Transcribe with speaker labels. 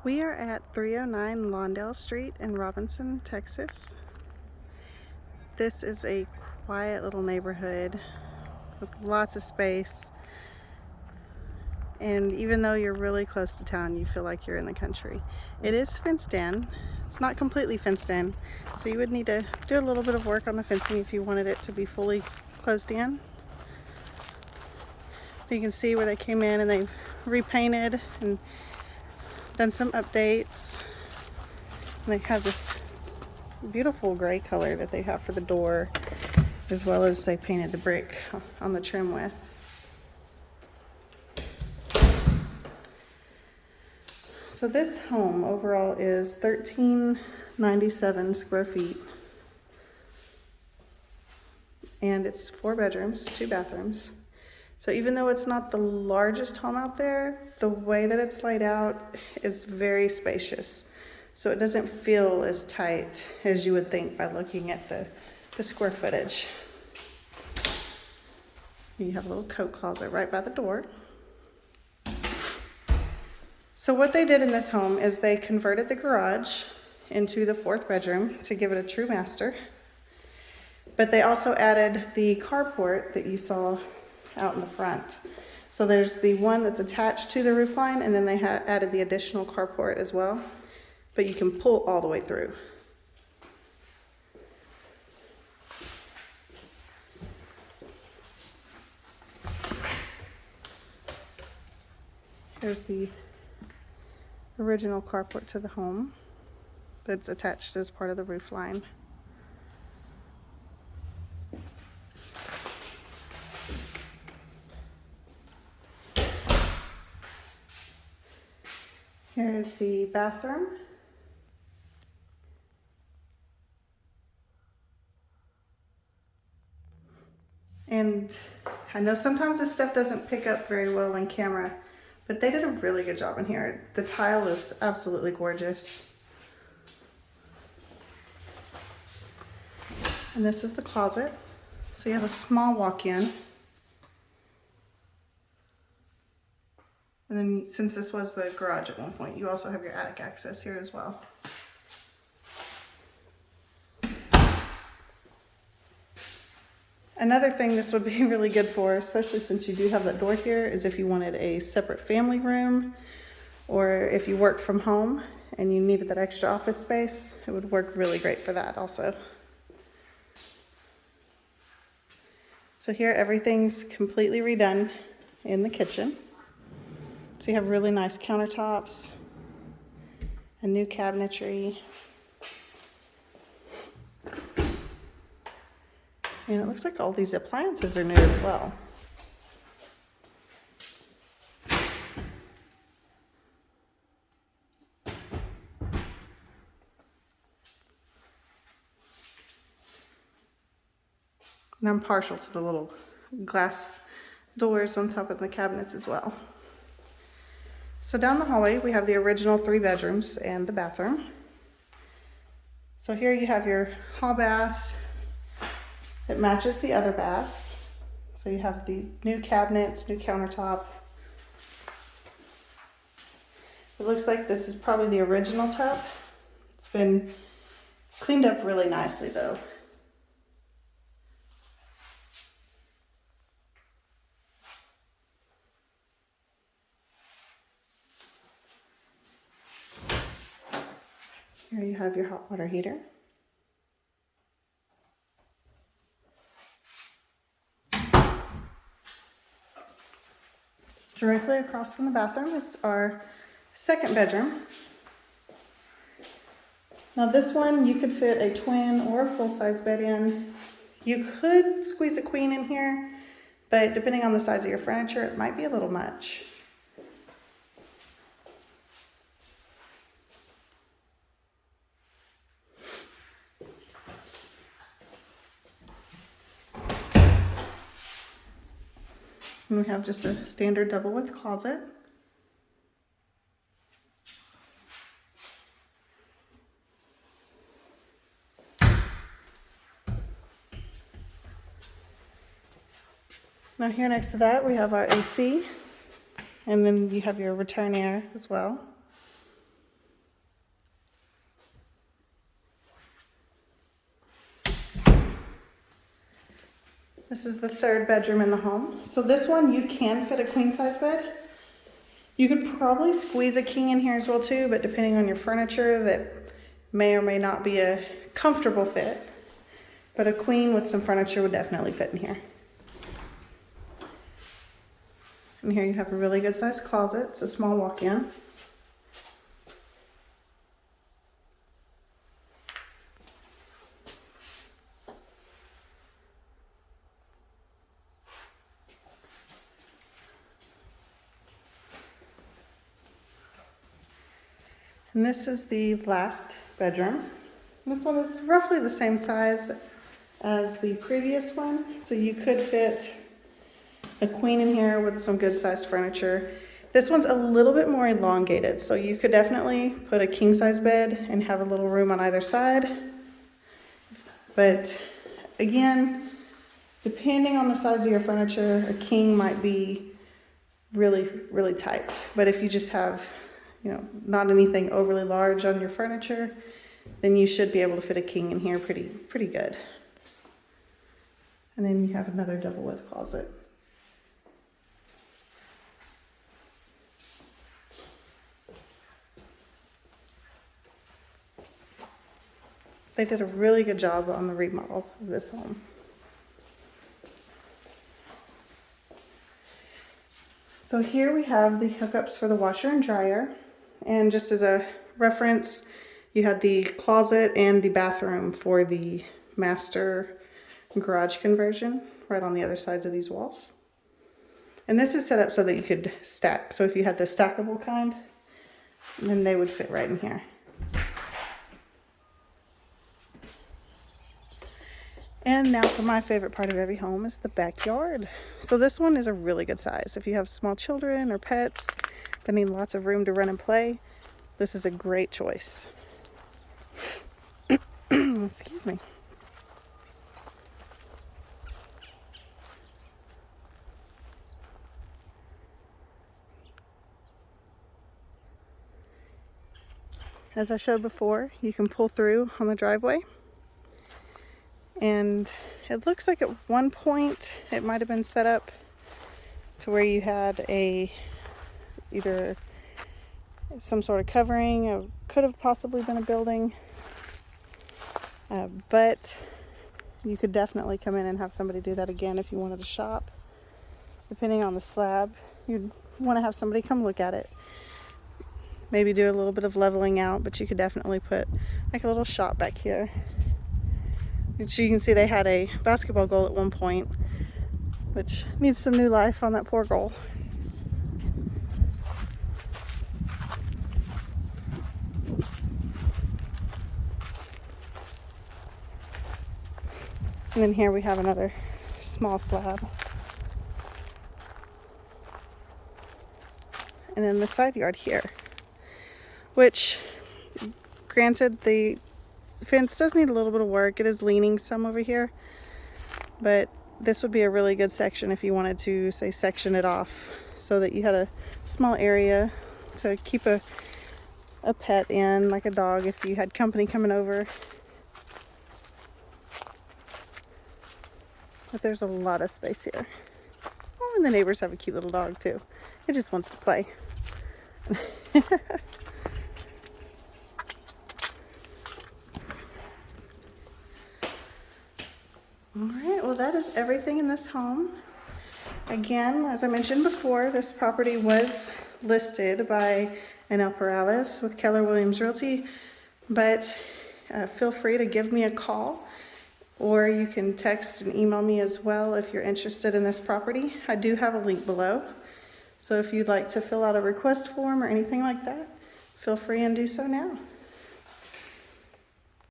Speaker 1: We are at 309 Lawndale Street in Robinson, Texas. This is a quiet little neighborhood with lots of space. And even though you're really close to town, you feel like you're in the country. It is fenced in. It's not completely fenced in, so you would need to do a little bit of work on the fencing if you wanted it to be fully closed in. You can see where they came in and they've repainted and done some updates. And they have this beautiful gray color that they have for the door, as well as they painted the brick on the trim with. So this home overall is 1397 square feet. And it's 4 bedrooms, 2 bathrooms. So even though it's not the largest home out there, the way that it's laid out is very spacious. So it doesn't feel as tight as you would think by looking at the square footage. You have a little coat closet right by the door. So what they did in this home is they converted the garage into the 4th bedroom to give it a true master. But they also added the carport that you saw out in the front. So there's the one that's attached to the roof line, and then they added the additional carport as well. But you can pull all the way through. Here's the original carport to the home that's attached as part of the roof line. Here's the bathroom. And I know sometimes this stuff doesn't pick up very well on camera, but they did a really good job in here. The tile is absolutely gorgeous. And this is the closet. So you have a small walk-in. And then since this was the garage at one point, you also have your attic access here as well. Another thing this would be really good for, especially since you do have that door here, is if you wanted a separate family room, or if you worked from home and you needed that extra office space, it would work really great for that also. So here everything's completely redone in the kitchen. So you have really nice countertops, a new cabinetry, and it looks like all these appliances are new as well. And I'm partial to the little glass doors on top of the cabinets as well. So down the hallway, we have the original 3 bedrooms and the bathroom. So here you have your hall bath. It matches the other bath. So you have the new cabinets, new countertop. It looks like this is probably the original tub. It's been cleaned up really nicely though. Here you have your hot water heater. Directly across from the bathroom is our 2nd bedroom. Now this one, you could fit a twin or a full-size bed in. You could squeeze a queen in here, but depending on the size of your furniture, it might be a little much. And we have just a standard double width closet. Now here next to that we have our AC, and then you have your return air as well. This is the third bedroom in the home. So this one, you can fit a queen size bed. You could probably squeeze a king in here as well too, but depending on your furniture, that may or may not be a comfortable fit. But a queen with some furniture would definitely fit in here. And here you have a really good sized closet. It's a small walk-in. And this is the last bedroom. This one is roughly the same size as the previous one, so you could fit a queen in here with some good sized furniture. This one's a little bit more elongated, so you could definitely put a king size bed and have a little room on either side. But again, depending on the size of your furniture, a king might be really, really tight. But if you just have, not anything overly large on your furniture, then you should be able to fit a king in here pretty good. And then you have another double width closet. They did a really good job on the remodel of this home. So here we have the hookups for the washer and dryer. And just as a reference, you had the closet and the bathroom for the master garage conversion right on the other sides of these walls. And this is set up so that you could stack. So if you had the stackable kind, then they would fit right in here. And now for my favorite part of every home is the backyard. So this one is a really good size. If you have small children or pets that need lots of room to run and play, this is a great choice. Excuse me. As I showed before, you can pull through on the driveway. And it looks like at one point it might have been set up to where you had either some sort of covering, or could have possibly been a building, but you could definitely come in and have somebody do that again if you wanted to shop. Depending on the slab, you'd want to have somebody come look at it. Maybe do a little bit of leveling out, but you could definitely put like a little shop back here. So you can see they had a basketball goal at one point, which needs some new life on that poor goal. And then here we have another small slab. And then the side yard here, which granted the fence does need a little bit of work. It is leaning some over here, but this would be a really good section if you wanted to, say, section it off so that you had a small area to keep a pet in, like a dog, if you had company coming over. But there's a lot of space here. Oh, and the neighbors have a cute little dog too. It just wants to play. Alright, well that is everything in this home. Again, as I mentioned before, this property was listed by Anel Perales with Keller Realty, but feel free to give me a call, or you can text and email me as well if you're interested in this property. I do have a link below, so if you'd like to fill out a request form or anything like that, feel free and do so now.